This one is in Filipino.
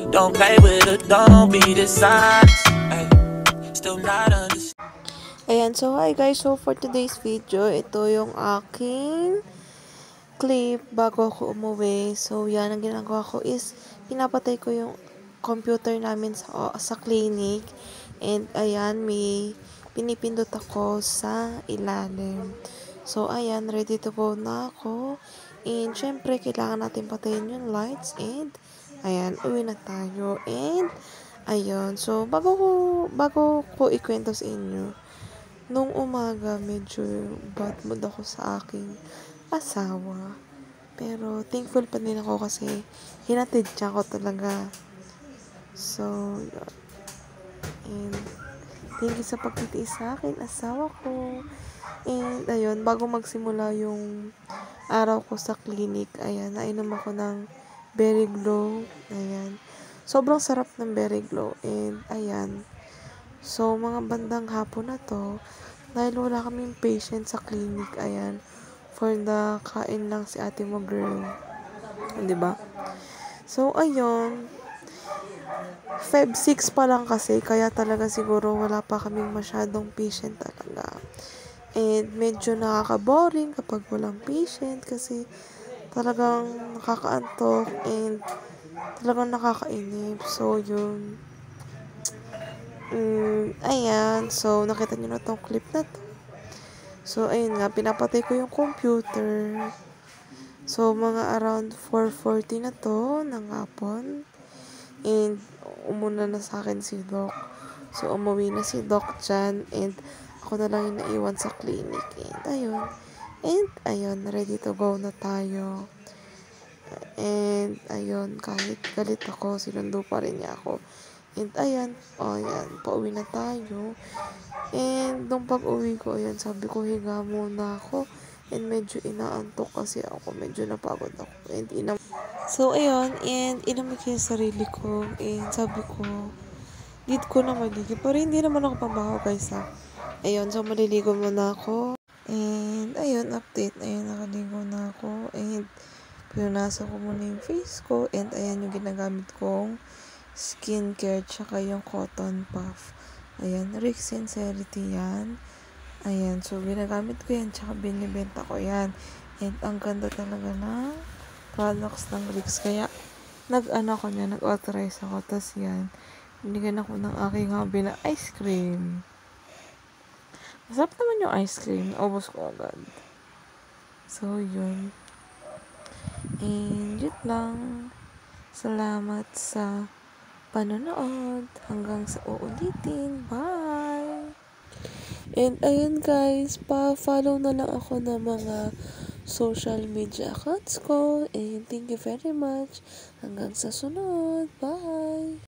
Don't play with it, don't be dishonest. Ay, still not understand. Ayan, so hi guys, so for today's video, ito yung aking clip bago ako umuwi. So yan, ang ginagawa ko is, pinapatay ko yung computer namin sa clinic. And ayan, may pinipindot ako sa ilalim. So ayan, ready to go na ako. And syempre, kailangan natin patayin yung lights. And ayan, uwi na tayo. And ayun, so bago ko ikwento sa inyo, nung umaga, medyo bad mood ako sa aking asawa. Pero, thankful pa din ako kasi hinatid siya ko talaga. So, yun. And, thank you sa pagtitiis sa akin, asawa ko. And, ayun, bago magsimula yung araw ko sa clinic, ayan, nainom ako ng Berry Glow. Ayan. Sobrang sarap ng Berry Glow. And, ayan, so, mga bandang hapon na to, dahil wala kaming patient sa clinic, ayan, for the kain lang si ate mo, girl. Diba? So, ayun, Feb 6 pa lang kasi, kaya talaga siguro wala pa kaming masyadong patient talaga. And, medyo nakaka-boring kapag walang patient kasi talagang nakakaantok and talagang nakakainip. So, yun. Ayan. So, nakita nyo na tong clip na to. So, ayun nga, pinapatay ko yung computer. So, mga around 4:40 na to ng hapon. And, umuna na sa akin si Doc. So, umuwi na si Doc dyan. And, ako na lang yung naiwan sa clinic. And, ayun. And, ayun, ready to go na tayo. And, ayun, kahit galit ako, sinundo pa rin niya ako. And, ayan, pauwi na tayo. And, nung pag-uwi ko, ayan, sabi ko, higa muna ako. And, medyo inaantok kasi ako. Medyo napagod ako. And, so, ayun, and, inamig ko yung sarili ko. And, sabi ko, dito ko na maligi. Pero, hindi naman ako pambaho, guys, ha. Ayun, so, maliligo muna ako. And, ayun, update. Ayun, nakaligo na ako. And, pinunasan ko muna yung face ko. And, ayan, yung ginagamit kong skincare, tsaka yung cotton puff. Ayan, Rick Sincerity yan. Ayan, so ginagamit ko yan, tsaka binibenta ko yan. And ang ganda talaga na products ng Ricks. Kaya, nag-authorize ako. Tapos yan, binigyan ako ng aking hobby na ice cream. Masarap naman yung ice cream. Ubos ko agad. So, yun. And, yun lang. Salamat sa panonood. Hanggang sa uulitin. Bye! And ayun guys, pa-follow na lang ako ng mga social media accounts ko. And thank you very much. Hanggang sa sunod. Bye!